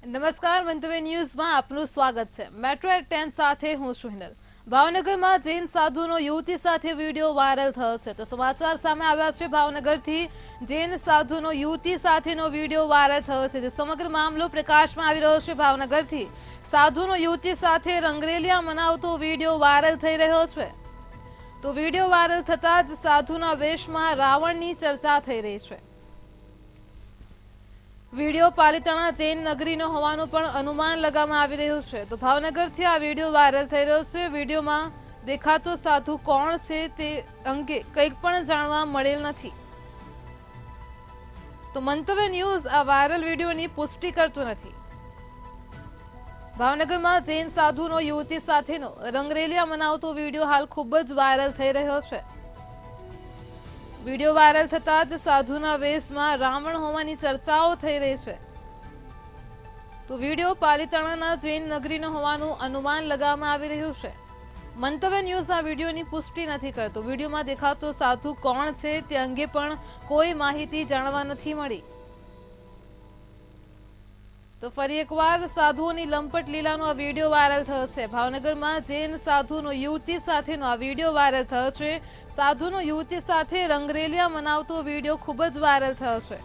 નમસ્કાર મંતવ્ય ન્યૂઝમાં આપનું સ્વાગત છે। મેટ્રો 10 સાથે હું છું હિનલ। ભાવનગરમાં જૈન સાધુનો યુવતી સાથે વિડીયો વાયરલ થયો છે તો સમાચાર સામે આવ્યા છે। ભાવનગરથી જૈન સાધુનો યુવતી સાથેનો વિડીયો વાયરલ થયો છે જે સમગ્ર મામલો પ્રકાશમાં આવી રહ્યો છે। ભાવનગરથી સાધુનો યુવતી સાથે રંગરેલિયા મનાવતો વિડીયો વાયરલ થઈ રહ્યો છે તો વિડીયો વાયરલ થતાં જ સાધુના વેશમાં રાવણની ચર્ચા થઈ રહી છે। વિડીયો પાલિતાણા જૈન નગરીનો હોવાનું પણ અનુમાન લગાવવામાં આવી રહ્યું છે તો ભાવનગરથી આ વિડીયો વાયરલ થઈ રહ્યો છે। વિડીયોમાં દેખાતો સાધુ કોણ છે તે અંગે કંઈક પણ જાણવા મળેલ નથી તો મંતવ્ય ન્યૂઝ આ વાયરલ વિડીયોની પુષ્ટિ કરતું નથી। ભાવનગરમાં જૈન સાધુનો યુવતી સાથેનો રંગરેલિયા મનાવતો વિડીયો હાલ ખૂબ જ વાયરલ થઈ રહ્યો છે। વિડીયો વાયરલ થતાં જ સાધુના વેશમાં રાવણ હોવાની ચર્ચાઓ થઈ રહી છે તો વિડીયો પાલિતાણાના જૈન નગરીનો હોવાનું અનુમાન લગાવવામાં આવી રહ્યું છે। મંતવ્ય ન્યૂઝ આ વિડીયોની પુષ્ટિ નથી કરતો। વિડીયોમાં દેખાતો સાધુ કોણ છે તે અંગે પણ કોઈ માહિતી જાણવા નથી મળી તો ફરી એકવાર સાધુઓની લંપટ લીલાનો આ વિડીયો વાયરલ થયો છે। ભાવનગરમાં જૈન સાધુનો યુવતી સાથેનો આ વિડીયો વાયરલ થયો છે। સાધુનો યુવતી સાથે રંગરેલિયા મનાવતો વિડીયો ખૂબ જ વાયરલ થયો છે।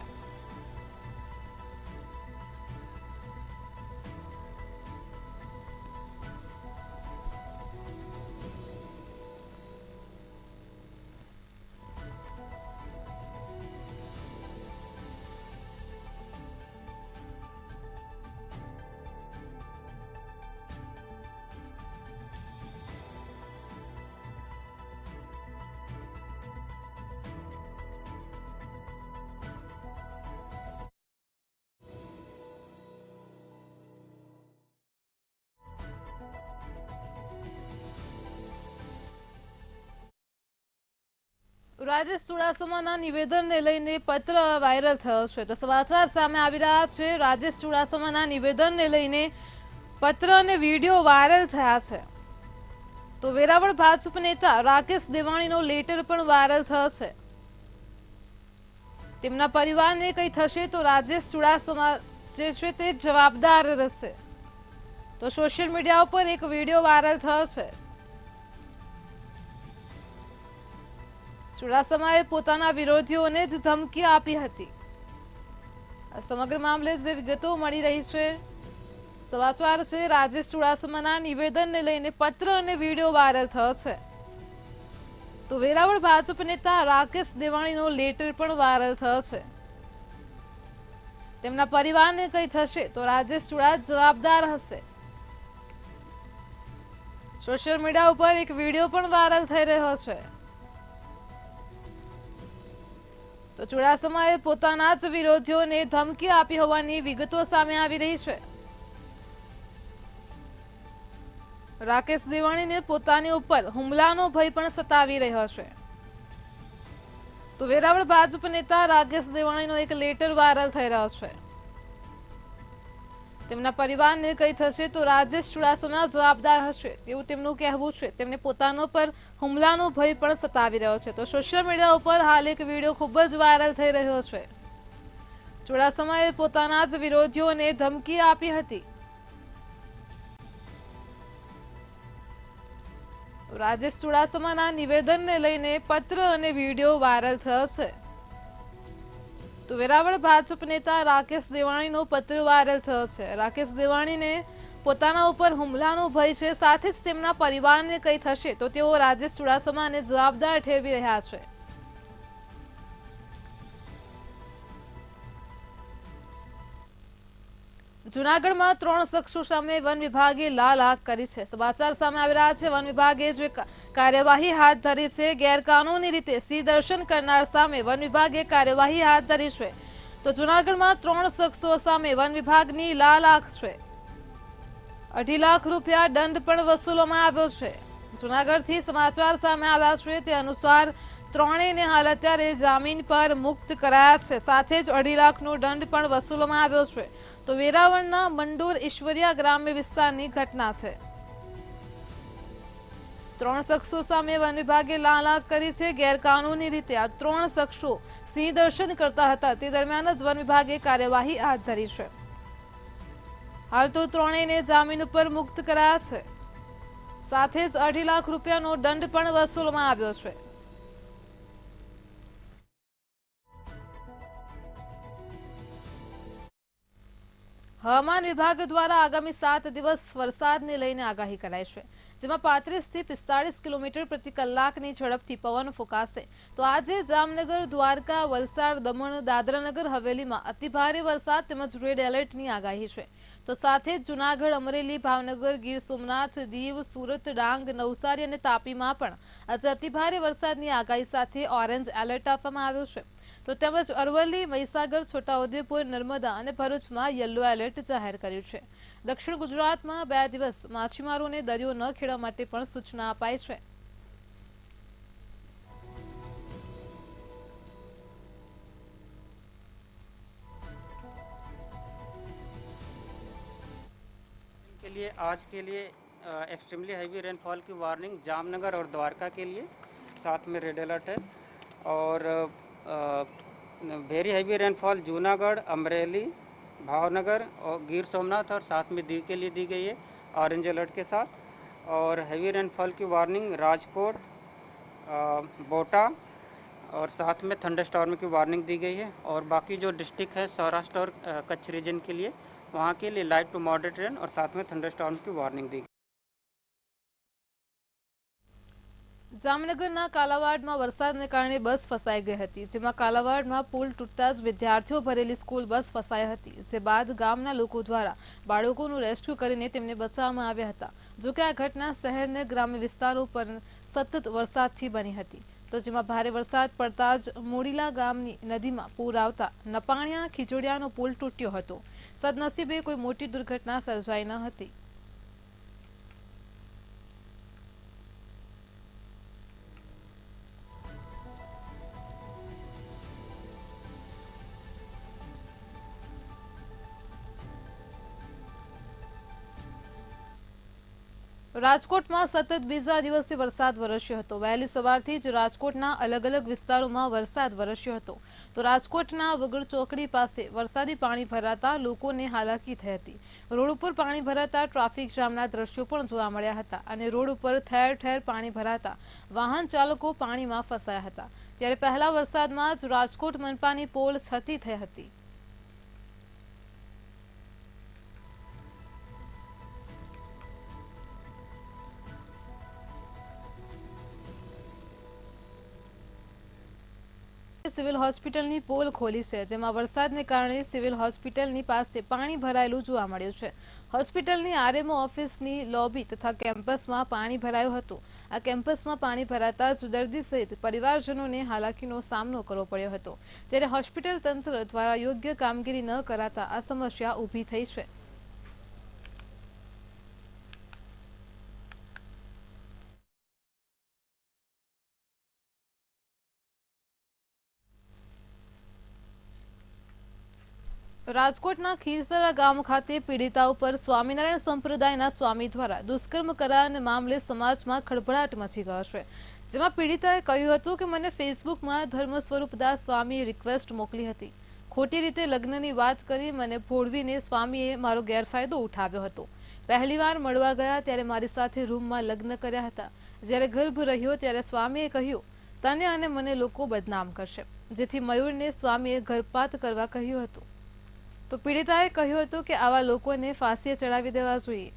રાજેશ ચુડાસમાના નિવેદનને લઈને પત્ર વાયરલ થયો છે તો સમાચાર સામે આવી રહ્યા છે। રાજેશ ચુડાસમાના નિવેદનને લઈને પત્ર અને વિડીયો વાયરલ થયા છે તો વેરાવળ ભાજપ નેતા રાકેશ દેવાણીનો લેટર પણ વાયરલ થયો છે। તેમના પરિવારને કંઈ થશે તો રાજેશ ચુડાસમા જે છે તે જવાબદાર રહેશે તો સોશિયલ મીડિયા ઉપર એક વિડીયો વાયરલ થયો છે। ચુડાસમાએ પોતાના વિરોધીઓને જ ધમકી આપી હતી। આ સમગ્ર મામલે જે વિગતો મળી રહી છે સમાચાર છે રાજેશ ચુડાસમાના નિવેદનને લઈને પત્ર અને વિડીયો વાયરલ થયો છે તો વેરાવળ ભાજપ નેતા રાકેશ દેવાણીનો લેટર પણ વાયરલ થયો છે। તેમના પરિવારને કંઈ થશે તો રાજેશ ચુડા જવાબદાર હશે। સોશિયલ મીડિયા ઉપર એક વિડીયો પણ વાયરલ થઈ રહ્યો છે તો ચુડાસમાએ પોતાના જ વિરોધીઓને ધમકી આપી હોવાની વિગતો સામે આવી રહી છે। રાકેશ દેવાણીને પોતાની ઉપર હુમલાનો ભય પણ સતાવી રહ્યો છે તો વેરાવળ ભાજપ નેતા રાકેશ દેવાણીનો એક લેટર વાયરલ થઈ રહ્યો છે। તેમના પરિવારને કંઈ થશે તો રાજેશ ચુડાસમા જવાબદાર હશે તેવું તેમનું કહેવું છે। તેમને પોતાનો પર હુમલાનો ભય પણ સતાવી રહ્યો છે તો સોશિયલ મીડિયા ઉપર હાલ એક વિડીયો ખૂબ જ વાયરલ થઈ રહ્યો છે। ચુડાસમાએ પોતાના જ વિરોધીઓને ધમકી આપી હતી। રાજેશ ચુડાસમાના નિવેદનને લઈને પત્ર અને વિડીયો વાયરલ થયો છે તો વેરાવળ ભાજપ નેતા રાકેશ દેવાણીનો પત્ર વાયરલ થયો છે। રાકેશ દેવાણીને પોતાના ઉપર હુમલાનો ભય છે સાથે જ તેમના પરિવારને કંઈ થશે તો તેઓ રાજેશ ચુડાસમાને જવાબદાર ઠેરવી રહ્યા છે। જૂનાગઢમાં 3 શખ્સો સામે વન વિભાગે લાલ આંખ કરી છે। સમાચાર સામે આવી રહ્યા છે વન વિભાગે જે કાર્યવાહી હાથ ધરી છે ગેરકાનૂની રીતે સિંહ દર્શન કરનાર સામે વન વિભાગે કાર્યવાહી હાથ ધરી છે તો જૂનાગઢમાં 3 શખ્સો સામે વન વિભાગની લાલ આંખ છે। 2.5 લાખ રૂપિયા દંડ પણ વસૂલવામાં આવ્યો છે। જૂનાગઢથી સમાચાર સામે આવ્યા છે તે અનુસાર ત્રણેયને હાલ અત્યારે જામીન પર મુક્ત કરાયા છે સાથે જ 2.5 લાખનો દંડ પણ વસૂલવામાં આવ્યો છે તો વેરાવળના મંડોર ઈશ્વરિયા ગ્રામ્ય વિસ્તારની ઘટના છે। 3 શખ્સો સામે વન વિભાગે લાલ આંખ કરી છે। ગેરકાનૂની રીતે આ 3 શખ્સો સિંહ દર્શન કરતા હતા તે દરમિયાન જ વન વિભાગે કાર્યવાહી હાથ ધરી છે। હાલ તો ત્રણેયને જામીન ઉપર મુક્ત કરાયા છે. સાથે જ 2.5 લાખ રૂપિયાનો દંડ પણ વસૂલવામાં આવ્યો છે. હવામાન વિભાગ દ્વારા આગામી 7 દિવસ વરસાદને લઈને આગાહી કરાઈ છે, જેમાં 35 થી 45 કિલોમીટર પ્રતિ કલાકની ઝડપથી પવન ફૂંકાશે. તો આજે જામનગર, દ્વારકા, વલસાડ, દમણ, દાદરાનગર હવેલીમાં અતિભારે વરસાદ તેમજ રેડ એલર્ટની આગાહી છે. તો સાથે જ જૂનાગઢ, અમરેલી, ભાવનગર, ગીર સોમનાથ, દીવ, સુરત, ડાંગ, નવસારી અને તાપીમાં પણ આજે અતિભારે વરસાદની આગાહી સાથે ઓરેન્જ એલર્ટ આપવામાં આવ્યું છે. તો તેમજ અરવલ્લી, મહીસાગર, છોટાઉદેપુર, નર્મદા અને ભરૂચમાં યલો એલર્ટ જાહેર કર્યું છે. દક્ષિણ ગુજરાતમાં 2 દિવસ માછીમારોને દરિયો ન ખેડવા માટે પણ સૂચના અપાઈ છે. के लिए आज के लिए एक्सट्रीमली हैवी रेनफॉल की वार्निंग जामनगर और द्वारका के लिए, साथ में रेड अलर्ट है. और very heavy rainfall Junagadh, Amreli, Bhavnagar और गिर सोमनाथ और साथ में दीव के लिए दी गई है ऑरेंज अलर्ट के साथ. और हैवी रेनफॉल की वार्निंग राजकोट, बोटा और साथ में थंडरस्टॉर्म की वार्निंग दी गई है. और बाकी जो डिस्ट्रिक्ट है सौराष्ट्र और कच्छ रीजन के लिए, वहाँ के लिए लाइट टू मॉडरेट रेन और साथ में थंडरस्टॉर्म की वार्निंग दी गई. જામનગરના કાલાવાડમાં વરસાદને કારણે બસ ફસાઈ ગઈ હતી, જેમાં કાલાવાડમાં પુલ તૂટતા જ વિદ્યાર્થીઓ ભરેલી સ્કૂલ બસ ફસાઈ હતી. જે બાદ ગામના લોકો દ્વારા બાળકોનું રેસ્ક્યુ કરીને તેમને બચાવવામાં આવ્યા હતા. જોકે આ ઘટના શહેરને ગ્રામ્ય વિસ્તારો પર સતત વરસાદથી બની હતી. તો જેમાં ભારે વરસાદ પડતા જ મોડીલા ગામની નદીમાં પૂર આવતા નપાણિયા ખીજોડિયાનો પુલ તૂટ્યો હતો. સદનસીબે કોઈ મોટી દુર્ઘટના સર્જાઈ ન હતી. રાજકોટમાં સતત બીજા દિવસે વરસાદ વરસ્યો હતો. વહેલી સવારથી જ રાજકોટના અલગ અલગ વિસ્તારોમાં વરસાદ વરસ્યો હતો. તો રાજકોટના વગડ ચોકડી પાસે વરસાદી પાણી ભરાતા લોકોને હાલાકી થઈ હતી. રોડ ઉપર પાણી ભરાતા ટ્રાફિક જામના દ્રશ્યો પણ જોવા મળ્યા હતા અને રોડ ઉપર ઠેર ઠેર પાણી ભરાતા વાહન ચાલકો પાણીમાં ફસાયા હતા. ત્યારે પહેલા વરસાદમાં જ રાજકોટ મનપાની પોલ છતી થઈ હતી. સિવિલ હોસ્પિટલની પોલ ખોલી છે, જેમાં વરસાદને કારણે સિવિલ હોસ્પિટલની પાસે પાણી ભરાયેલું જોવા મળ્યું છે. હોસ્પિટલની આરએમઓ ઓફિસની લોબી તથા કેમ્પસમાં પાણી ભરાયું હતું. આ કેમ્પસમાં પાણી ભરાતા જ દર્દી સહિત પરિવારજનોને હાલાકીનો સામનો કરવો પડ્યો હતો. ત્યારે હોસ્પિટલ તંત્ર દ્વારા યોગ્ય કામગીરી ન કરાતા આ સમસ્યા ઊભી થઈ છે. રાજકોટના ખીરસરા ગામ ખાતે પીડિતા ઉપર સ્વામિનારાયણ સંપ્રદાયના સ્વામી દ્વારા દુષ્કર્મ કરાયાના મામલે સમાજમાં ખળભળાટ મચી ગયો છે. જેમાં પીડિતાએ કહ્યું હતું કે મને ફેસબુકમાં ધર્મ સ્વરૂપદાસ સ્વામીએ રિક્વેસ્ટ મોકલી હતી. ખોટી રીતે લગ્નની વાત કરી મને ભોળવીને સ્વામીએ મારો ગેરફાયદો ઉઠાવ્યો હતો. પહેલીવાર મળવા ગયા ત્યારે મારી સાથે રૂમમાં લગ્ન કર્યા હતા. જ્યારે ગર્ભ રહ્યો ત્યારે સ્વામીએ કહ્યું તને અને મને લોકો બદનામ કરશે, જેથી મયુરને સ્વામીએ ગર્ભપાત કરવા કહ્યું હતું. તો પીડિતાએ કહ્યું હતું કે આવા લોકોને ફાંસીએ ચડાવી દેવા જોઈએ.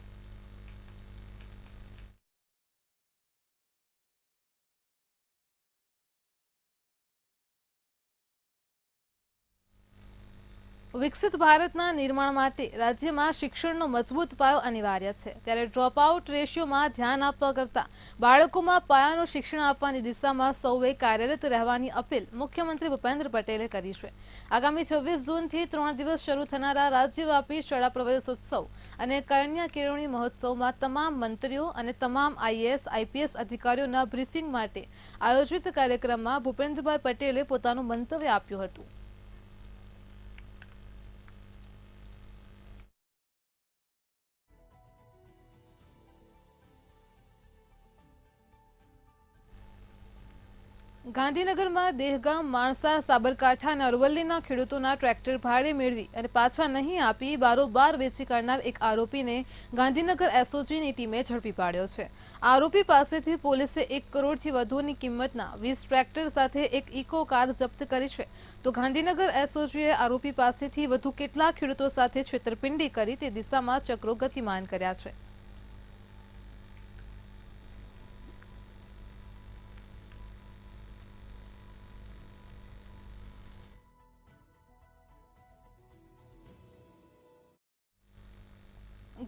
વિકસિત ભારતના નિર્માણ માટે રાજ્યમાં શિક્ષણનો મજબૂત પાયો અનિવાર્ય છે. ત્યારે ડ્રોપ આઉટ રેશિયોમાં ધ્યાન આપવા કરતાં બાળકોમાં પાયાનું શિક્ષણ આપવાની દિશામાં સૌએ કાર્યરત રહેવાની અપીલ મુખ્યમંત્રી ભૂપેન્દ્ર પટેલે કરી છે. આગામી 26 જૂનથી 3 દિવસ શરૂ થનારા રાજ્યવ્યાપી શાળા પ્રવેશોત્સવ અને કન્યા કેળવણી મહોત્સવમાં તમામ મંત્રીઓ અને તમામ આઈએએસ આઈપીએસ અધિકારીઓના બ્રીફિંગ માટે આયોજિત કાર્યક્રમમાં ભૂપેન્દ્રભાઈ પટેલે પોતાનું મંતવ્ય આપ્યું હતું. ગાંધીનગરમાં દેહગામ માણસા સાબરકાંઠા અને અરવલ્લીના ખેડૂતોના ટ્રેક્ટર ભાડે મેળવી અને પાછા નહીં આપી બારોબાર વેચી કાઢનાર એક આરોપીને ગાંધીનગર એસઓજીની ટીમે ઝડપી પાડ્યો છે। આરોપી પાસેથી પોલીસે 1 કરોડથી વધુની કિંમતના 20 ટ્રેક્ટર સાથે એક ઇકો કાર જપ્ત કરી છે। તો ગાંધીનગર એસઓજીએ આરોપી પાસેથી વધુ કેટલા ખેડૂતો સાથે છેતરપિંડી કરી તે દિશામાં ચક્રો ગતિમાન કર્યા છે।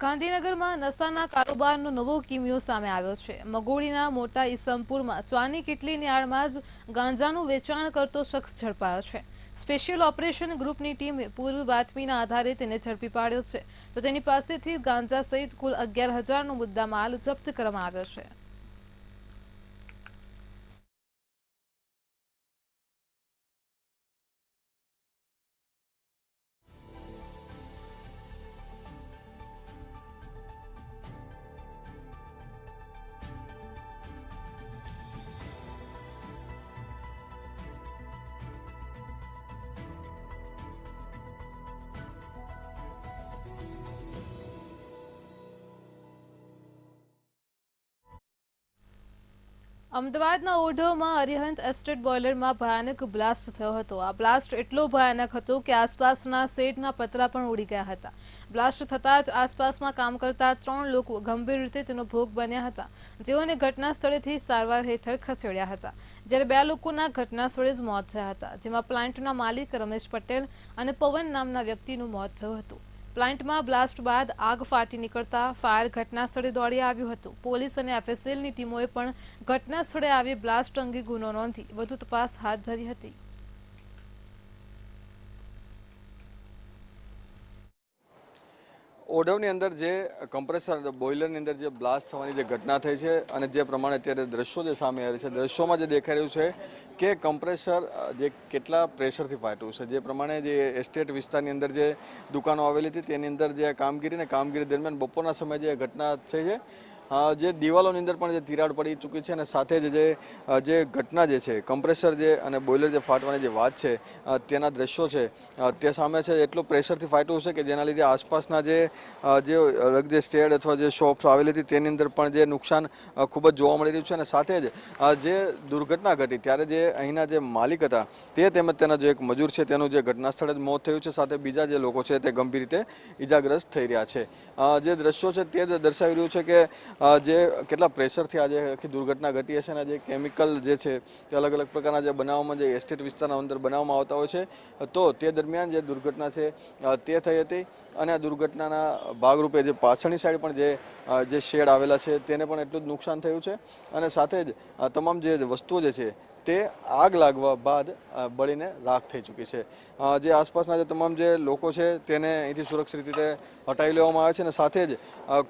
ગાંધીનગરમાં નશાના કારોબારનો નવો કિમિયો સામે આવ્યો છે। મગોડીના મોટા ઈસમપુરમાં ચાની કેટલીની આડમાં જ ગાંજાનું વેચાણ કરતો શખ્સ ઝડપાયો છે। સ્પેશિયલ ઓપરેશન ગ્રુપની ટીમે પૂર્વ બાતમીના આધારે તેને ઝડપી પાડ્યો છે। તો તેની પાસેથી ગાંજા સહિત કુલ 11,000નો મુદ્દામાલ જપ્ત કરવામાં આવ્યો છે। અમદાવાદના ઓઢવમાં અરિહંત એસ્ટેટ બોઇલરમાં ભયાનક બ્લાસ્ટ થયો હતો। આ બ્લાસ્ટ એટલો ભયાનક હતો કે આસપાસના શેડના પતરા પણ ઉડી ગયા હતા। બ્લાસ્ટ થતાં જ આસપાસમાં કામ કરતા 3 લોકો ગંભીર રીતે તેનો ભોગ બન્યા હતા, જેઓને ઘટના સ્થળેથી સારવાર હેઠળ ખસેડ્યા હતા, જ્યારે 2 લોકોના ઘટના સ્થળે જ મોત થયા હતા, જેમાં પ્લાન્ટના માલિક રમેશ પટેલ અને પવન નામના વ્યક્તિનું મોત થયું હતું। પ્લાન્ટમાં બ્લાસ્ટ બાદ આગ ફાટી નીકળતા ફાયર ઘટના સ્થળે દોડી આવ્યું હતું। પોલીસ અને એફએસએલની ટીમોએ પણ ઘટના સ્થળે આવી બ્લાસ્ટ અંગે ગુનો નોંધી વધુ તપાસ હાથ ધરી હતી। ઓઢવની અંદર જે કમ્પ્રેસર બોઇલરની અંદર જે બ્લાસ્ટ થવાની જે ઘટના થઈ છે અને જે પ્રમાણે અત્યારે દ્રશ્યો જે સામે આવી છે, દ્રશ્યોમાં જે દેખાઈ રહ્યું છે કે કમ્પ્રેસર જે કેટલા પ્રેશરથી ફાટ્યું છે। જે પ્રમાણે જે એસ્ટેટ વિસ્તારની અંદર જે દુકાનો આવેલી હતી તેની અંદર જે કામગીરી દરમિયાન બપોરના સમયે જે ઘટના થઈ છે, જે દિવાલોની અંદર પણ જે તિરાડ પડી ચૂકી છે અને સાથે જ જે ઘટના જે છે કમ્પ્રેસર જે અને બોઇલર જે ફાટવાની જે વાત છે તેના દ્રશ્યો છે તે સામે છે। એટલું પ્રેશરથી ફાટ્યું છે કે જેના લીધે આસપાસના જે અલગ જે સ્ટેડ અથવા જે શોપ્સ આવેલી હતી તેની અંદર પણ જે નુકસાન ખૂબ જ જોવા મળી રહ્યું છે। અને સાથે જ જે દુર્ઘટના ઘટી ત્યારે જે અહીંના જે માલિક હતા તે તેમજ તેના જે એક મજૂર છે તેનું જે ઘટના સ્થળે જ મોત થયું છે, સાથે બીજા જે લોકો છે તે ગંભીર રીતે ઇજાગ્રસ્ત થઈ રહ્યા છે। જે દ્રશ્યો છે તે દર્શાવી રહ્યું છે કે જે કેટલા પ્રેશરથી આજે આખી દુર્ઘટના ઘટી હશે અને જે કેમિકલ જે છે તે અલગ અલગ પ્રકારના જે બનાવવામાં જે એસ્ટેટ વિસ્તારના અંદર બનાવવામાં આવતા હોય છે, તો તે દરમિયાન જે દુર્ઘટના છે તે થઈ હતી। અને આ દુર્ઘટનાના ભાગરૂપે જે પાછળની સાઈડ પણ જે શેડ આવેલા છે તેને પણ એટલું જ નુકસાન થયું છે અને સાથે જ તમામ જે વસ્તુઓ જે છે તે આગ લાગવા બાદ બળીને રાખ થઈ ચૂકી છે। જે આસપાસના જે તમામ જે લોકો છે તેને અહીંથી સુરક્ષિત રીતે હટાવી લેવામાં આવે છે અને સાથે જ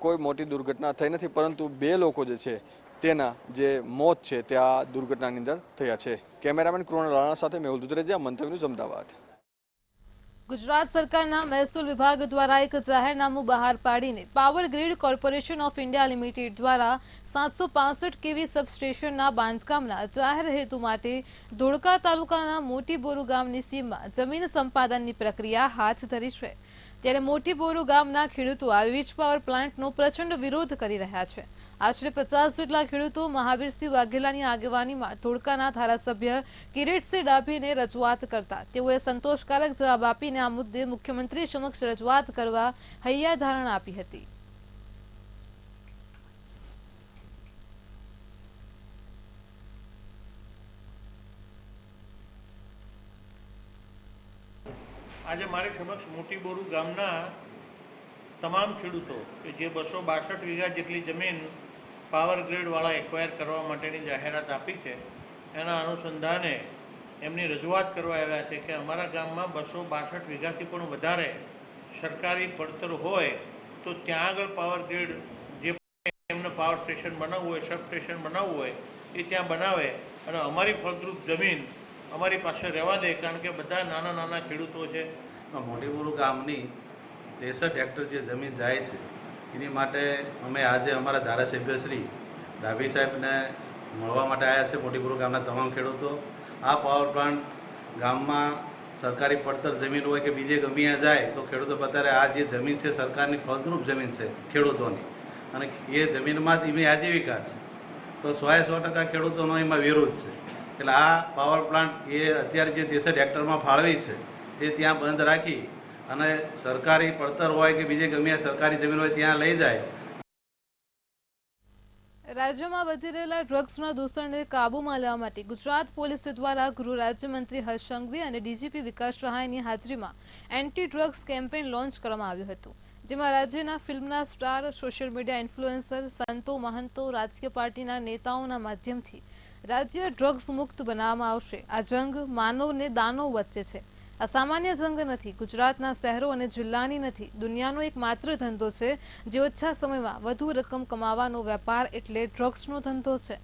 કોઈ મોટી દુર્ઘટના થઈ નથી, પરંતુ 2 લોકો જે છે તેના જે મોત છે તે આ દુર્ઘટનાની અંદર થયા છે। કેમેરામેન કૃણાલ રાણા સાથે મેહુલ દુધરેજા, મંતવ્ય ન્યૂઝ, અમદાવાદ। ગુજરાત સરકારના મહેસૂલ વિભાગ દ્વારા એક જાહેરનામું બહાર પાડીને power grid corporation of India limited દ્વારા 765 કેવી સબસ્ટેશનના બાંધકામના જાહેર હેતુ માટે ધોળકા તાલુકાના મોટી બોરુ ગામની સીમમાં જમીન સંપાદનની પ્રક્રિયા હાથ ધરી છે। ત્યારે મોટી બોરુ ગામના ખેડૂતો આ વીજ પાવર પ્લાન્ટનો પ્રચંડ વિરોધ કરી રહ્યા છે। આશરે 50 જેટલા ખેડૂતો મહાવીરસિંહ વાઘેલાની આગેવાનીમાં ધોળકાના ધારાસભ્ય કિરીટસિંહ ડાભીને રજૂઆત કરતા તેઓએ સંતોષકારક જવાબ આપીને આ મુદ્દે મુખ્યમંત્રી સમક્ષ રજૂઆત કરવા હૈયાધારણા આપી હતી। આજે મારી સમક્ષ મોટી બોરુ ગામના તમામ ખેડૂતો કે જે 262 વીઘા જેટલી જમીન પાવર ગ્રીડવાળા એક્વાયર કરવા માટેની જાહેરાત આપી છે, એના અનુસંધાને એમની રજૂઆત કરવા આવ્યા છે કે અમારા ગામમાં 262 વીઘાથી પણ વધારે સરકારી પડતર હોય તો ત્યાં આગળ પાવર ગ્રીડ જે એમને પાવર સ્ટેશન બનાવવું હોય, સબ સ્ટેશન બનાવવું હોય એ ત્યાં બનાવે અને અમારી ફળદ્રુપ જમીન અમારી પાસે રહેવા દે, કારણ કે બધા નાના નાના ખેડૂતો છે। મોટી બોરુ ગામની 63 હેક્ટર જે જમીન જાય છે એની માટે અમે આજે અમારા ધારાસભ્ય શ્રી ડાભી સાહેબને મળવા માટે આવ્યા છે મોટી બોરુ ગામના તમામ ખેડૂતો. આ પાવર પ્લાન્ટ ગામમાં સરકારી પડતર જમીન હોય કે બીજે ગમે ત્યાં જાય તો ખેડૂતો અત્યારે આ જે જમીન છે સરકારની ફળદ્રુપ જમીન છે ખેડૂતોની, અને એ જમીનમાં જ એમની આજીવિકા છે. તો 100% ખેડૂતોનો એમાં વિરોધ છે. એટલે આ પાવર પ્લાન્ટ એ અત્યારે જે 63 હેક્ટરમાં ફાળવી છે એ ત્યાં બંધ રાખી અને સરકારી પડતર હોય કે બીજે ગમે સરકારી જમીન હોય ત્યાં લઈ જાય. રાજ્યમાં વધી રહેલા ડ્રગ્સના દૂષણને કાબૂમાં લેવા માટે ગુજરાત પોલીસ દ્વારા ગૃહ રાજ્યમંત્રી હર્ષ સંઘવી અને ડીજીપી વિકાસ સહાયની હાજરીમાં એન્ટી ડ્રગ્સ કેમ્પેઇન લોન્ચ કરવામાં આવ્યું હતું, જેમાં રાજ્યના ફિલ્મના સ્ટાર, સોશિયલ મીડિયા ઇન્ફ્લુએન્સર, સંતો, મહંતો, રાજકીય પાર્ટીના નેતાઓના માધ્યમથી રાજ્ય ડ્રગ્સ મુક્ત બનાવવામાં આવશે. આ જંગ માનવ ને દાનવ વચ્ચે છે. આ સામાન્ય જંગ નથી, ગુજરાતના શહેરો અને જિલ્લાની નથી, દુનિયાનો એક માત્ર ધંધો છે જે ઓછા સમયમાં વધુ રકમ કમાવાનો વેપાર એટલે ડ્રગ્સનો ધંધો છે.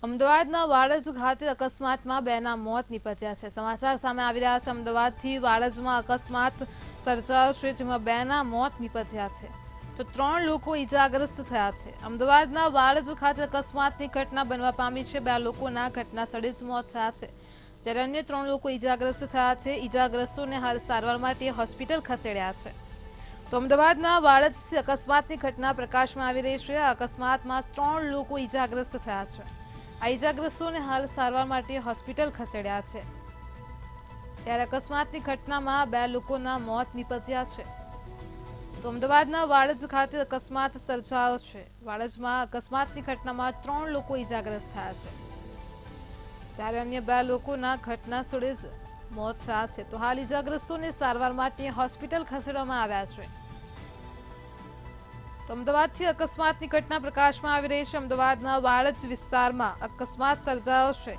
અમદાવાદના વાડજ ખાતે અકસ્માતમાં 2ના મોત નીપજ્યા છે. સમાચાર સામે આવી રહ્યા છે. અમદાવાદથી વાડજમાં અકસ્માત સર્જાયો છે, જેમાં 2ના મોત નીપજ્યા છે તો 3 લોકો ઈજાગ્રસ્ત થયા છે. અમદાવાદના વાડજ ખાતે અકસ્માતની ઘટના બનવા પામી છે. 2 લોકોના ઘટના સ્થળે જ મોત થયા છે, જ્યારે અન્ય 3 લોકો ઈજાગ્રસ્ત થયા છે. ઈજાગ્રસ્તોને હાલ સારવાર માટે હોસ્પિટલ ખસેડ્યા છે. તો અમદાવાદના વાડજથી અકસ્માતની ઘટના પ્રકાશમાં આવી રહી છે. આ અકસ્માતમાં 3 લોકો ઈજાગ્રસ્ત થયા છે. આ ઈજાગ્રસ્તોને હાલ સારવાર માટે હોસ્પિટલ ખસેડ્યા છે, ત્યારે અકસ્માતની ઘટનામાં 2 લોકોના મોત નીપજ્યા છે. તો અમદાવાદના વાડજ ખાતે અકસ્માત સર્જાયો છે. વાડજમાં અકસ્માતની ઘટનામાં 3 લોકો ઈજાગ્રસ્ત થયા છે, જ્યારે અન્ય 2 લોકોના ઘટના સ્થળે જ મોત થયા છે. તો હાલ ઈજાગ્રસ્તોને સારવાર માટે હોસ્પિટલ ખસેડવામાં આવ્યા છે. તો અમદાવાદથી અકસ્માતની ઘટના પ્રકાશમાં આવી રહી છે. અમદાવાદના વાડજ વિસ્તારમાં અકસ્માત સર્જાયો છે.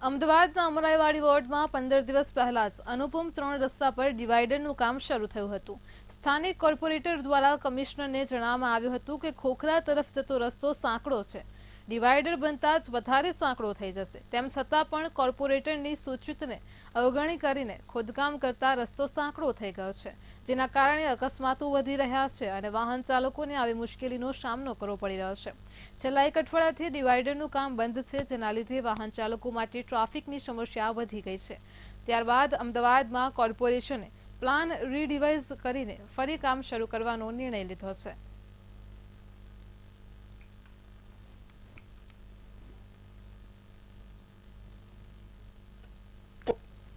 અમદાવાદના અમરાઈવાડી વોર્ડમાં 15 દિવસ પહેલા જ અનુપમ 3 રસ્તા પર ડિવાઈડરનું કામ શરૂ થયું હતું. સ્થાનિક કોર્પોરેટર દ્વારા કમિશનરને જણાવવામાં આવ્યું હતું કે ખોખરા તરફ જતો રસ્તો સાંકડો છે, ડિવાઈડર બનતા જ વધારે સાંકડો થઈ જશે. તેમ છતાં પણ કોર્પોરેટરની સૂચિતને અવગણી કરીને ખોદકામ કરતા રસ્તો સાંકડો થઈ ગયો છે, જેના કારણે અકસ્માતો વધી રહ્યા છે અને વાહન ચાલકોને આવી મુશ્કેલીનો સામનો કરવો પડી રહ્યો છે. છેલ્લા 1 અઠવાડિયાથી ડિવાઈડરનું કામ બંધ છે, જેના લીધે વાહન ચાલકો માટે ટ્રાફિકની સમસ્યા વધી ગઈ છે. ત્યારબાદ અમદાવાદમાં કોર્પોરેશને પ્લાન રીડિવાઇઝ કરીને ફરી કામ શરૂ કરવાનો નિર્ણય લીધો છે.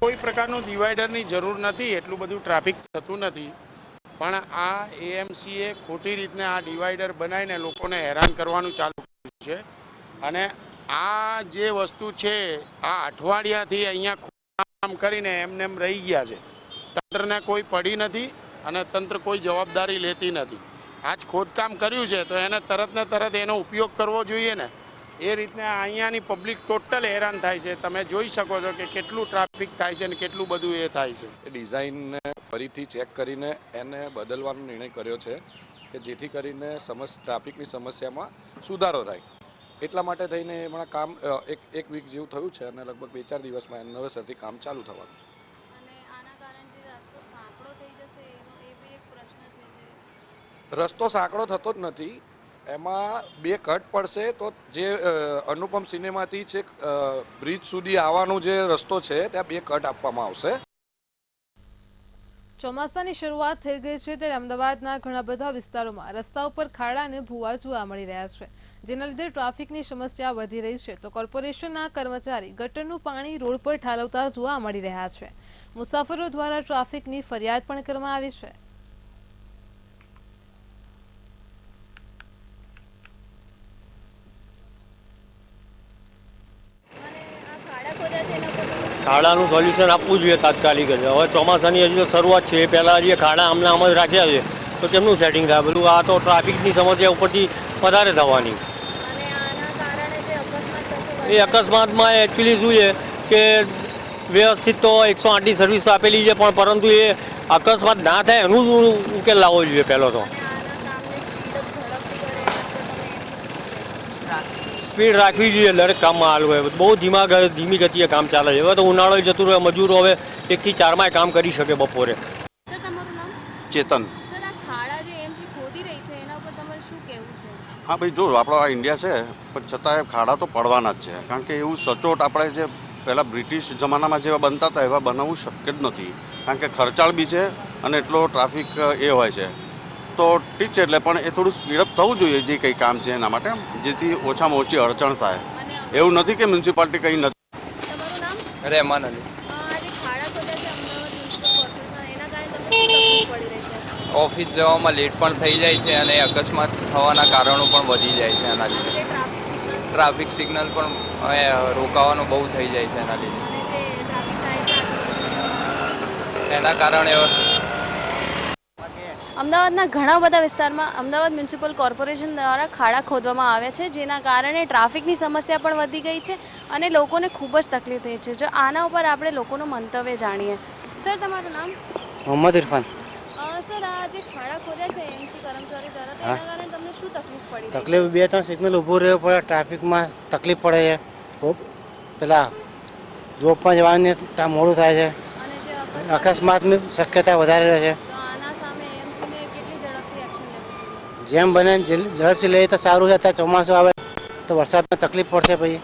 કોઈ પ્રકારનું ડિવાઈડરની જરૂર નથી, એટલું બધું ટ્રાફિક થતું નથી. પણ આ એએમસીએ ખોટી રીતના આ ડિવાઈડર બનાવીને લોકોને હેરાન કરવાનું ચાલુ કર્યું છે. અને આ જે વસ્તુ છે આ અઠવાડિયાથી અહીંયા કામ કરીને એમને એમ રહી ગયા છે. તંત્રને કોઈ પડી નથી અને તંત્ર કોઈ જવાબદારી લેતી નથી. આજ ખોદકામ કર્યું છે તો એને તરત ને તરત એનો ઉપયોગ કરવો જોઈએ ને. એ રીતના અહીંયાની પબ્લિક ટોટલ હેરાન થાય છે. તમે જોઈ શકો છો કે કેટલું ટ્રાફિક થાય છે અને કેટલું બધું એ થાય છે. એ ડિઝાઇનને ફરીથી ચેક કરીને એને બદલવાનો નિર્ણય કર્યો છે કે જેથી કરીને ટ્રાફિકની સમસ્યામાં સુધારો થાય. એટલા માટે થઈને હમણાં કામ એક વીક જેવું થયું છે અને લગભગ 2-4 દિવસમાં નવેસરથી કામ ચાલુ થવાનું છે. રસ્તો સાંકડો થતો જ નથી, એમાં 2 કટ પડશે. તો જે અનુપમ સિનેમાથી છેક બ્રિજ સુધી આવવાનો જે રસ્તો છે ત્યાં 2 કટ આપવામાં આવશે. ચોમાસાની શરૂઆત થઈ ગઈ છે, ત્યારે અમદાવાદના ઘણા બધા વિસ્તારોમાં રસ્તા ઉપર ખાડા અને ભૂવા જોવા મળી રહ્યા છે, જેના લીધે ટ્રાફિકની સમસ્યા વધી રહી છે. તો કોર્પોરેશનના કર્મચારી ગટરનું પાણી રોડ પર ઠાલવતા જોવા મળી રહ્યા છે. મુસાફરો દ્વારા ટ્રાફિકની ફરિયાદ પણ કરવામાં આવી છે. ખાડાનું સોલ્યુશન આપવું જોઈએ તાત્કાલિક જ. હવે ચોમાસાની હજી તો શરૂઆત છે, પહેલાં હજી ખાડા હમણાં આમ જ રાખ્યા છે તો કેમનું સેટિંગ થાય બધું? આ તો ટ્રાફિકની સમસ્યા ઉપરથી વધારે થવાની. એ અકસ્માતમાં એકચ્યુઅલી શું છે કે વ્યવસ્થિત તો 108ની સર્વિસ આપેલી છે, પણ પરંતુ એ અકસ્માત ના થાય એનું ઉકેલ લાવવો જોઈએ પહેલો તો. સ્પીડ રાખવી જોઈએ દરેક કામમાં. હાલ હોય બહુ ધીમી ગતિએ કામ ચાલે છે. હવે તો ઉનાળો જતું રહે, મજૂરો હવે 1 થી 4 કામ કરી શકે બપોરે. સર તમારું નામ? ચેતન. સર આ ખાડા જે એમસી ખોદી રહી છે એના ઉપર તમારે શું કહેવું છે? હા ભાઈ, જો આપણો આ ઇન્ડિયા છે પણ છતાં ખાડા તો પડવાના જ છે, કારણ કે એવું સચોટ આપણે જે પહેલાં બ્રિટિશ જમાનામાં જેવા બનતા હતા એવા બનાવવું શક્ય જ નથી, કારણ કે ખર્ચાળ બી છે અને એટલો ટ્રાફિક એ હોય છે. તો ઠીક છે, એટલે પણ એ થોડું સ્પીડઅપ થવું જોઈએ જે કંઈ કામ છે એના માટે, જેથી ઓછામાં ઓછી અડચણ થાય. એવું નથી કે મ્યુનિસિપાલિટી કંઈ નથી. તમારું નામ? રહેમાન અલી. આ જે ખાડા ખોદ્યા છે અમદાવાદ મ્યુનિસિપલ કોર્પોરેશન, એના કારણે તમને શું તકલીફ પડી રહી છે? ઓફિસ જવામાં લેટ પણ થઈ જાય છે અને અકસ્માત થવાના કારણો પણ વધી જાય છે એના લીધે. જે ટ્રાફિક સિગ્નલ પણ રોકાવાનું બહુ થઈ જાય છે એના લીધે. અને જે ટ્રાફિક થાય છે એના કારણે અમદાવાદના ઘણા બધા વિસ્તારમાં અમદાવાદ મ્યુનિસિપલ કોર્પોરેશન દ્વારા ખાડા ખોદવામાં આવ્યા છે, જેના કારણે ટ્રાફિકની સમસ્યા પણ વધી ગઈ છે અને લોકોને ખૂબ જ તકલીફ થઈ છે. જો આના ઉપર આપણે લોકોનું મંતવ્ય જાણીએ. સર તમારું નામ? મોહમ્મદ ઇરફાન. સર આ જે ખાડા ખોદ્યા છે એમસી કર્મચારી દ્વારા, તેના કારણે તમને શું તકલીફ પડી? તકલીફ 2-3 સિગ્નલ ઊભું રહેવું પડે, ટ્રાફિકમાં તકલીફ પડે છે, પેલા જોબમાં જવાની મોડું થાય છે, અને જે અકસ્માતની શક્યતા વધારે રહે છે. તો આના સામે એમસીને કેટલી ઝડપથી એક્શન લેવું જોઈએ? જેમ બને એમ ઝડપથી લઈએ તો સારું છે. અત્યારે ચોમાસું આવે તો વરસાદમાં તકલીફ પડશે પછી.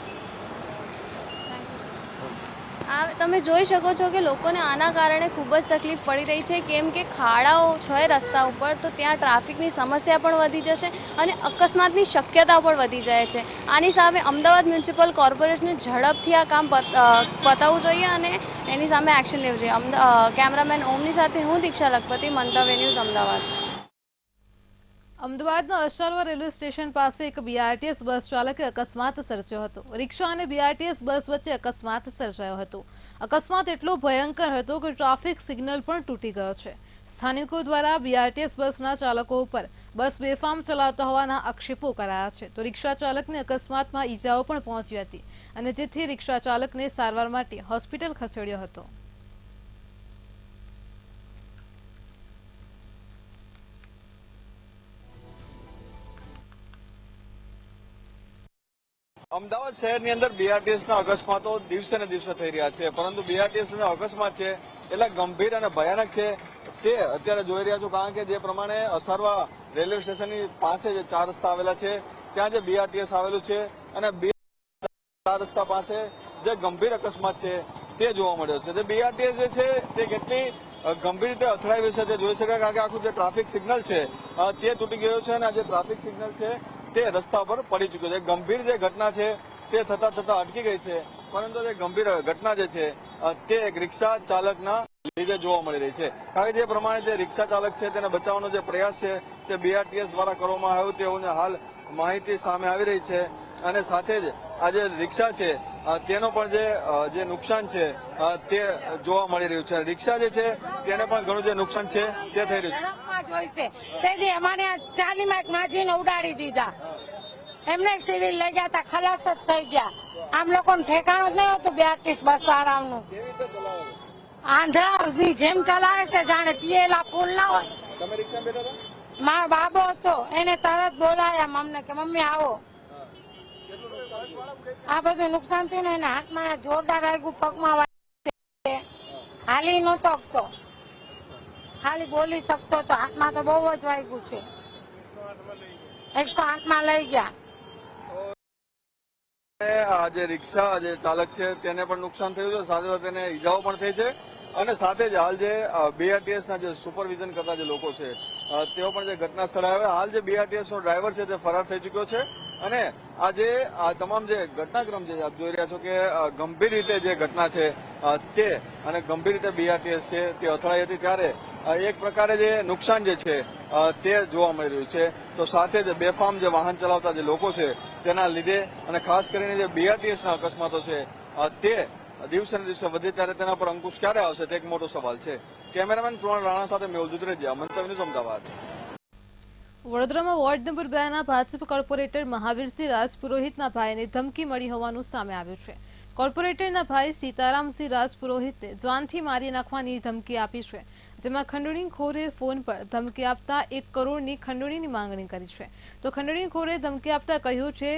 આ તમે જોઈ શકો છો કે લોકોને આના કારણે ખૂબ જ તકલીફ પડી રહી છે, કેમ કે ખાડાઓ છે રસ્તા ઉપર, તો ત્યાં ટ્રાફિકની સમસ્યા પણ વધી જશે અને અકસ્માતની શક્યતા પણ વધી જાય છે. આની સામે અમદાવાદ મ્યુનિસિપલ કોર્પોરેશને ઝડપથી આ કામ પતાવવું જોઈએ અને એની સામે એક્શન લેવું જોઈએ. કેમેરામેન ઓમની સાથે હું દીક્ષા લખપતિ, મંતવ્ય ન્યૂઝ, અમદાવાદ. અમદાવાદના અશારવા રેલવે સ્ટેશન પાસે એક બીઆરટીએસ બસ ચાલકે અકસ્માત સર્જ્યો હતો. રિક્ષા અને બીઆરટીએસ બસ વચ્ચે અકસ્માત સર્જાયો હતો. અકસ્માત એટલો ભયંકર હતો કે ટ્રાફિક સિગ્નલ પણ તૂટી ગયો છે. સ્થાનિકો દ્વારા બીઆરટીએસ બસના ચાલકો ઉપર બસ બેફામ ચલાવતા હોવાના આક્ષેપો કરાયા છે. તો રિક્ષા ચાલકને અકસ્માતમાં ઈજાઓ પણ પહોંચી હતી અને જેથી રિક્ષા ચાલકને સારવાર માટે હોસ્પિટલ ખસેડ્યો હતો. અમદાવાદ શહેરની અંદર બીઆરટીએસના અકસ્માતો દિવસે ને દિવસે થઈ રહ્યા છે, પરંતુ બીઆરટીએસના અકસ્માત છે એટલા ગંભીર અને ભયાનક છે તે અત્યારે જોઈ રહ્યા છો, કારણ કે જે પ્રમાણે અસારવા રેલવે સ્ટેશનની પાસે જે 4 રસ્તા આવેલા છે ત્યાં જે બીઆરટીએસ આવેલું છે અને 4 રસ્તા પાસે જે ગંભીર અકસ્માત છે તે જોવા મળ્યો છે. જે બીઆરટીએસ જે છે તે કેટલી ગંભીર રીતે અથડાઈ છે તે જોઈ શકાય, કારણ કે આખું જે ટ્રાફિક સિગ્નલ છે તે તૂટી ગયો છે અને આ જે ટ્રાફિક સિગ્નલ છે તે રસ્તા પર પડી ચૂક્યો છે. ગંભીર જે ઘટના છે તે થતા અટકી ગઈ છે, પરંતુ જે ગંભીર ઘટના જે છે તે એક રિક્ષા ચાલકના લીધે જોવા મળી રહી છે. કારણ કે જે પ્રમાણે જે રિક્ષા ચાલક છે તેને બચાવવાનો જે પ્રયાસ છે તે બીઆરટીએસ દ્વારા કરવામાં આવ્યો તેવું હાલ માહિતી સામે આવી રહી છે. અને સાથે જ આ જે રિક્ષા છે તેનો પણ જે નુકસાન છે તે જોવા મળી રહ્યું છે. રિક્ષા જે છે તેને પણ ઘણું જે નુકસાન છે તે થઈ રહ્યું છે. તેથી અમારે 40 એક માજીને ઉડાડી દીધા, એમને સિવિલ લઈ ગયા હતા, ખલાસ જ થઈ ગયા. આમ લોકોને ઠેકાણું જ નહીં હતું બીઆરટીએસ બસ આરામનું. આંધળાની જેમ ચલાવે છે, જાણે પીએલા ફૂલ ના હોય. મારો બાબો હતો, એને તરત બોલાયા અમને કે મમ્મી આવો. આ બધું નુકસાન થયું ને એને હાથમાં જોરદાર વાગ્યું, પગમાં વાગ્યું, હાલી નહોતો શકતો, ખાલી બોલી શકતો તો હાથમાં તો બહુ જ વાગ્યું છે. 108માં લઈ ગયા. આ જે રિક્ષા જે ચાલક છે તેને પણ નુકસાન થયું છે, સાથે સાથે તેને ઈજાઓ પણ થઈ છે. અને સાથે જ હાલ જે બીઆરટીએસના જે સુપરવિઝન કરતા જે લોકો છે તેઓ પણ જે ઘટના સ્થળે આવ્યા. હાલ જે બીઆરટીએસનો ડ્રાઈવર છે તે ફરાર થઈ ચૂક્યો છે અને આ તમામ જે ઘટનાક્રમ છે આપ જોઈ રહ્યા છો કે ગંભીર રીતે જે ઘટના છે તે અને ગંભીર રીતે બીઆરટીએસ છે તે અથડાઈ હતી, ત્યારે એક પ્રકારે જે નુકસાન જે છે તે જોવા મળી રહ્યું છે. તો સાથે જ બેફામ જે વાહન ચલાવતા જે લોકો છે તેના લીધે અને ખાસ કરીને જે બીઆરટીએસના અકસ્માતો છે તે દિવસે ને દિવસે વધે, ત્યારે તેના પર અંકુશ ક્યારે આવશે તે એક મોટો સવાલ છે. કેમેરામેન પ્રવીણ રાણા સાથે મેહુલ દુધરેજિયા, મંતવ્ય ન્યૂઝ, અમદાવાદ. વડોદરામાં વોર્ડ નંબર 2ના ભાજપ કોર્પોરેટર મહાવીરસિંહ રાજપુરોહિતના ભાઈને ધમકી મળી હોવાનું સામે આવ્યું છે. કોર્પોરેટરના ભાઈ સીતારામસિંહ રાજપુરોહિતે જાનથી મારી નાખવાની ધમકી આપી છે, જેમાં ખંડણીખોરે ફોન પર ધમકી આપતા 1 કરોડની ખંડણીની માંગણી કરી છે. તો ખંડણીખોરે ધમકી આપતા કહ્યું છે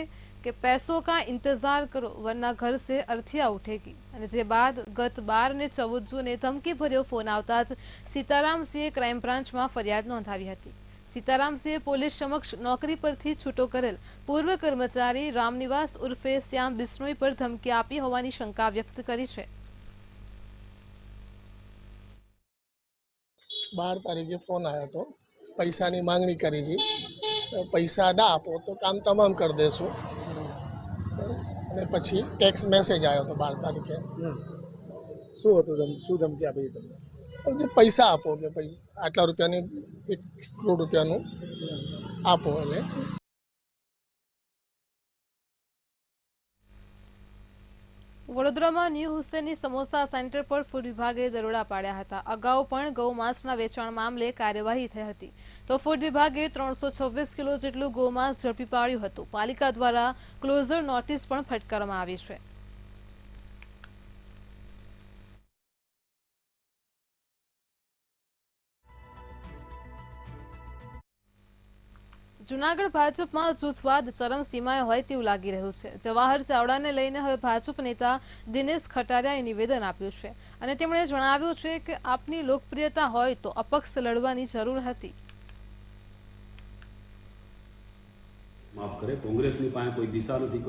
कि पैसों का इंतजार करो वरना घर से अर्थिया उठेगी। અને જે બાદ ગત 12 અને 14 જૂને ધમકી ભર્યો ફોન આવતા જ સીતારામસિંહે ક્રાઇમ બ્રાન્ચમાં ફરિયાદ નોંધાવી હતી। સીતારામસિંહે પોલીસ સમક્ષ નોકરી પરથી છૂટો કરેલ પૂર્વ કર્મચારી રામનિવાસ ઉર્ફે શ્યામ બિશ્નોઈ પર ધમકી આપી હોવાની શંકા વ્યક્ત કરી છે। 12 તારીખે ફોન આવ્યો હતો, પૈસાની માંગણી કરી છે, પૈસા ના આપો તો કામ તમામ કરી દેશું। અને પછી ટેક્સ મેસેજ આવ્યો હતો 12 તારીખે। શું હતું, શું ધમકી આપી તમને? જે પૈસા આપો કે ભાઈ આટલા રૂપિયાની 1 કરોડ રૂપિયાનું આપો। એટલે વડોદરામાં ન્યૂ હુસેની સમોસા સેન્ટર પર ફૂડ વિભાગે દરોડા પાડ્યા હતા। અગાઉ પણ ગૌમાંસના વેચાણ મામલે કાર્યવાહી થઈ હતી તો ફૂડ વિભાગે 326 કિલો જેટલું ગૌમાંસ ઝડપી પાડ્યું હતું। પાલિકા દ્વારા ક્લોઝર નોટિસ પણ ફટકારવામાં આવી છે। જૂનાગઢ ભાજપમાં જૂથવાદ ચરમસીમાએ હોય તેવું લાગી રહ્યું છે। જવાહર ચાવડાને લઈને હવે ભાજપ નેતા દિનેશ ખટારિયાએ નિવેદન આપ્યું છે અને તેમણે જણાવ્યું છે કે આપની લોકપ્રિયતા હોય તો અપક્ષ લડવાની જરૂર હતી। માફ કરે, કોંગ્રેસની પાસે કોઈ દિશા નથી,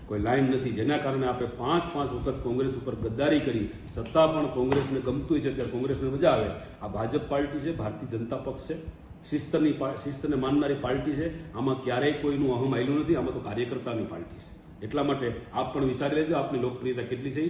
કોઈ લાઈન નથી, જેના કારણે આપણે 5 વખત કોંગ્રેસ ઉપર ગદ્દારી કરી, સત્તા પણ કોંગ્રેસને ગમતું છે ત્યારે કોંગ્રેસને મજા આવે। આ ભાજપ પાર્ટી છે, ભારતીય જનતા પક્ષ છે, શિસ્તને માનનારી પાર્ટી છે। આમાં ક્યારેય કોઈનું અહમ આવેલું નથી, આમાં તો કાર્યકર્તાની પાર્ટી છે। એટલા માટે આપ પણ વિચારી લેજો આપની લોકપ્રિયતા કેટલી છે।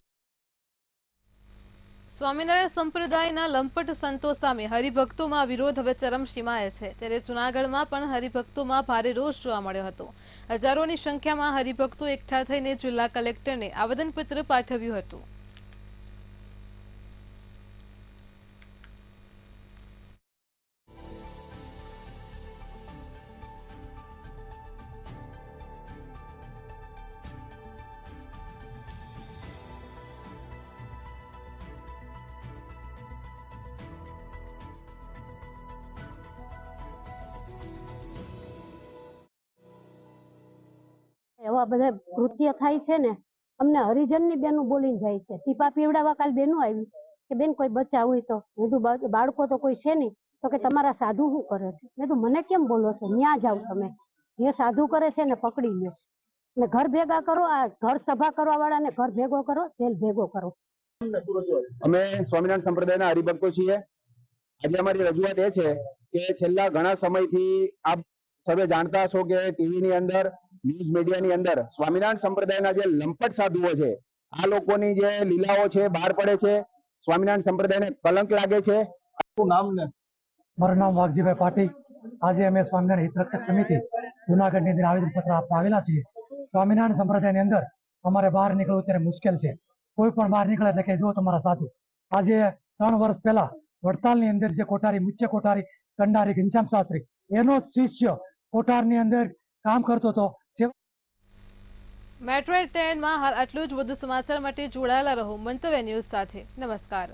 સ્વામિનારાયણ સંપ્રદાયના લંપટ સંતો સામે હરિભક્તોમાં વિરોધ હવે ચરમસીમાએ છે ત્યારે જૂનાગઢમાં પણ હરિભક્તોમાં ભારે રોષ જોવા મળ્યો હતો। હજારોની સંખ્યામાં હરિભક્તો એકઠા થઈને જિલ્લા કલેક્ટરને આવેદનપત્ર પાઠવ્યું હતું। એવા બધા કૃત્ય થાય છે ને, અમને હરિજનની બેનું બોલીને જાય છે। ટીપા પીવડાવવા કાલ બેનું આવી કે બેન કોઈ બચ્ચા હોય તો, મેં કીધું બાળકો તો કોઈ છે નહીં, તો કે તમારા સાધુ શું કરે છે? મેં કીધું મને કેમ બોલો છો? ન્યા જાવ તમે, જે સાધુ કરે છે ને પકડી લ્યો ને ઘર ભેગા કરો, આ ઘર સભા કરવા વાળાને ઘર ભેગો કરો, જેલ ભેગો કરો। અમે સ્વામિનારાયણ સંપ્રદાયના હરિભક્તો છીએ। આજે અમારી રજૂઆત એ છે કે છેલ્લા ઘણા સમયથી આપ સર્વે જાણતા છો કે ટીવીની અંદર, ન્યૂઝ મીડિયાની અંદર સ્વામિનારાયણ સંપ્રદાયના જે લંપટ સાધુઓ છે, આ લોકોની જે લીલાઓ છે બહાર પડે છે। સ્વામિનારાયણ સંપ્રદાયને કલંક લાગે છે। શું નામ ને? મારું નામ વાઘજીભાઈ પાટી। આજે અમે સ્વામિનારાયણ હિતરક્ષક સમિતિ જૂનાગઢની અંદર આવેદનપત્ર આપવા આવેલા છીએ। સ્વામિનારાયણ સંપ્રદાયની અંદર અમારે બહાર નીકળવું ત્યારે મુશ્કેલ છે। કોઈ પણ બહાર નીકળે એટલે કે જો તમારા સાધુ। આજે 3 વર્ષ પહેલા વડતાલની અંદર જે કોઠારી, મુખ્ય કોઠારી કંડારી ઘનશ્યામ શાસ્ત્રી, એનો જ શિષ્ય કોઠારની અંદર કામ કરતો હતો। મેટ્રો 10 માં હાલ આટલું જ। વધુ સમાચાર માટે જોડાયેલા રહો મંતવ્ય ન્યૂઝ સાથે। નમસ્કાર।